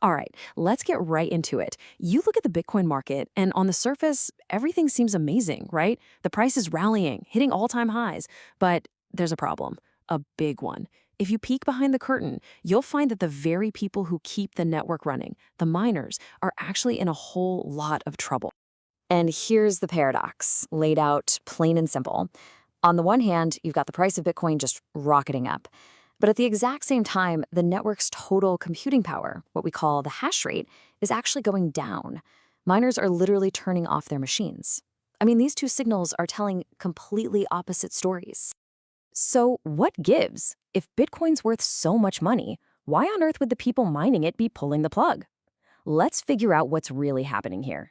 All right, let's get right into it. You look at the Bitcoin market, and on the surface, everything seems amazing, right? The price is rallying, hitting all-time highs. But there's a problem, a big one. If you peek behind the curtain, you'll find that the very people who keep the network running, the miners, are actually in a whole lot of trouble. And here's the paradox, laid out plain and simple. On the one hand, you've got the price of Bitcoin just rocketing up. But at the exact same time, the network's total computing power, what we call the hash rate, is actually going down. Miners are literally turning off their machines. I mean, these two signals are telling completely opposite stories. So what gives? If Bitcoin's worth so much money, why on earth would the people mining it be pulling the plug? Let's figure out what's really happening here.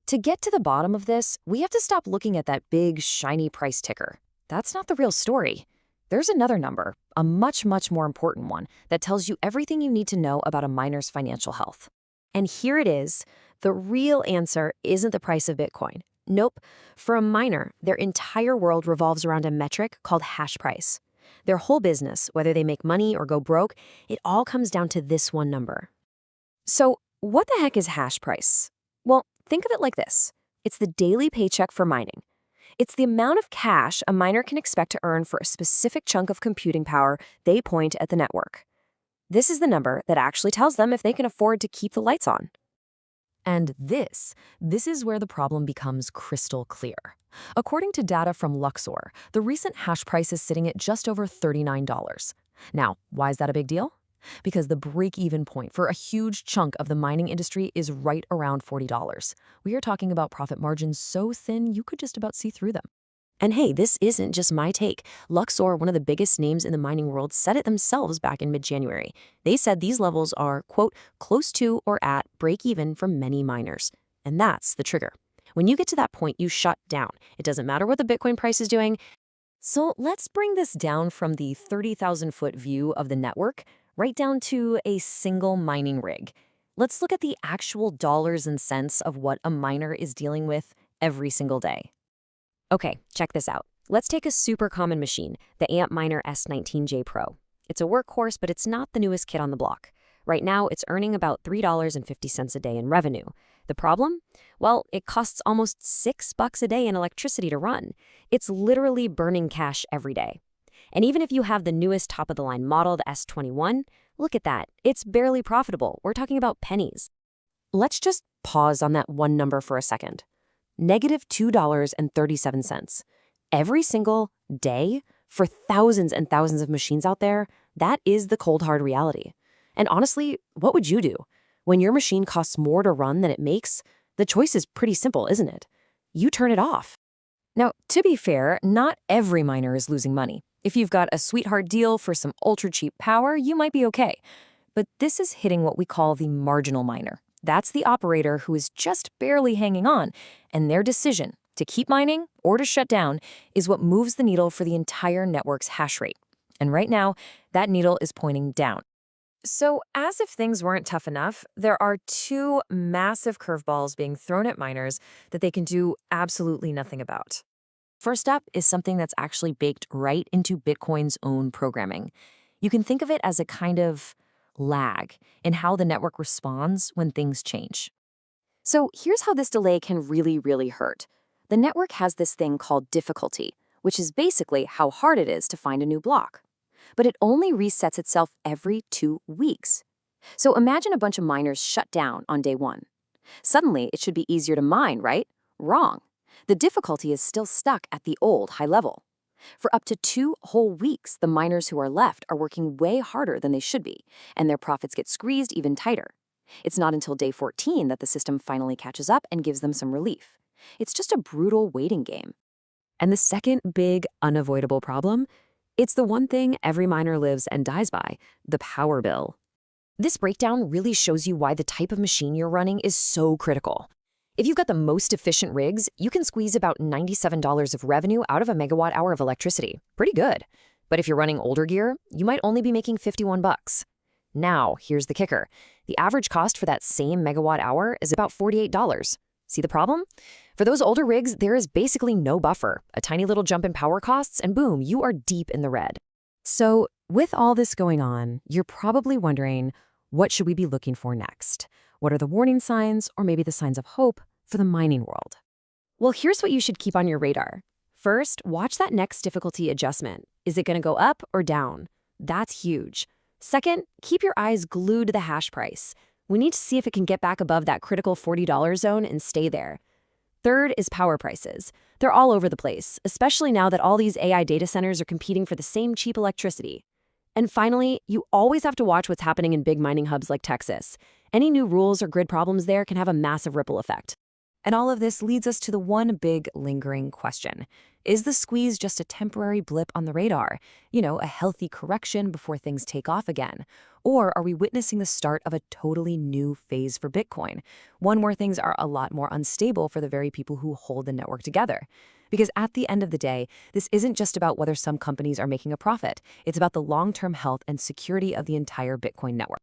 To get to the bottom of this, we have to stop looking at that big, shiny price ticker. That's not the real story. There's another number, a much, much more important one, that tells you everything you need to know about a miner's financial health. And here it is. The real answer isn't the price of Bitcoin. Nope. For a miner, their entire world revolves around a metric called hash price. Their whole business, whether they make money or go broke, it all comes down to this one number. So what the heck is hash price? Well, think of it like this. It's the daily paycheck for mining. It's the amount of cash a miner can expect to earn for a specific chunk of computing power they point at the network. This is the number that actually tells them if they can afford to keep the lights on. And this is where the problem becomes crystal clear. According to data from Luxor, the recent hash price is sitting at just over $39. Now, why is that a big deal? Because the break-even point for a huge chunk of the mining industry is right around $40. We are talking about profit margins so thin you could just about see through them. And hey, this isn't just my take. Luxor, one of the biggest names in the mining world, said it themselves back in mid-January. They said these levels are, quote, close to or at break-even for many miners. And that's the trigger. When you get to that point, you shut down. It doesn't matter what the Bitcoin price is doing. So let's bring this down from the 30,000-foot view of the network right down to a single mining rig. Let's look at the actual dollars and cents of what a miner is dealing with every single day. Okay, check this out. Let's take a super common machine, the Antminer S19J Pro. It's a workhorse, but it's not the newest kid on the block. Right now, it's earning about $3.50 a day in revenue. The problem? Well, it costs almost $6 a day in electricity to run. It's literally burning cash every day. And even if you have the newest top-of-the-line model, the S21, look at that. It's barely profitable. We're talking about pennies. Let's just pause on that one number for a second. Negative $2.37. Every single day, for thousands and thousands of machines out there, that is the cold, hard reality. And honestly, what would you do? When your machine costs more to run than it makes, the choice is pretty simple, isn't it? You turn it off. Now, to be fair, not every miner is losing money. If you've got a sweetheart deal for some ultra-cheap power, you might be okay. But this is hitting what we call the marginal miner. That's the operator who is just barely hanging on, and their decision to keep mining or to shut down is what moves the needle for the entire network's hash rate. And right now, that needle is pointing down. So as if things weren't tough enough, there are two massive curveballs being thrown at miners that they can do absolutely nothing about. First up is something that's actually baked right into Bitcoin's own programming. You can think of it as a kind of lag in how the network responds when things change. So here's how this delay can really, really hurt. The network has this thing called difficulty, which is basically how hard it is to find a new block. But it only resets itself every 2 weeks. So imagine a bunch of miners shut down on day 1. Suddenly, it should be easier to mine, right? Wrong. The difficulty is still stuck at the old high level. For up to 2 whole weeks, the miners who are left are working way harder than they should be, and their profits get squeezed even tighter. It's not until day 14 that the system finally catches up and gives them some relief. It's just a brutal waiting game. And the second big, unavoidable problem? It's the one thing every miner lives and dies by, the power bill. This breakdown really shows you why the type of machine you're running is so critical. If you've got the most efficient rigs, you can squeeze about $97 of revenue out of a megawatt hour of electricity. Pretty good. But if you're running older gear, you might only be making $51. Now, here's the kicker. The average cost for that same megawatt hour is about $48. See the problem? For those older rigs, there is basically no buffer. A tiny little jump in power costs, and boom, you are deep in the red. So, with all this going on, you're probably wondering, What should we be looking for next? What are the warning signs, or maybe the signs of hope, for the mining world? Well, here's what you should keep on your radar. First, watch that next difficulty adjustment. Is it going to go up or down? That's huge. Second, keep your eyes glued to the hash price. We need to see if it can get back above that critical $40 zone and stay there. Third is power prices. They're all over the place, especially now that all these AI data centers are competing for the same cheap electricity. And finally, you always have to watch what's happening in big mining hubs like Texas. Any new rules or grid problems there can have a massive ripple effect. And all of this leads us to the one big lingering question. Is the squeeze just a temporary blip on the radar? A healthy correction before things take off again? Or are we witnessing the start of a totally new phase for Bitcoin? One where things are a lot more unstable for the very people who hold the network together. Because at the end of the day, this isn't just about whether some companies are making a profit. It's about the long-term health and security of the entire Bitcoin network.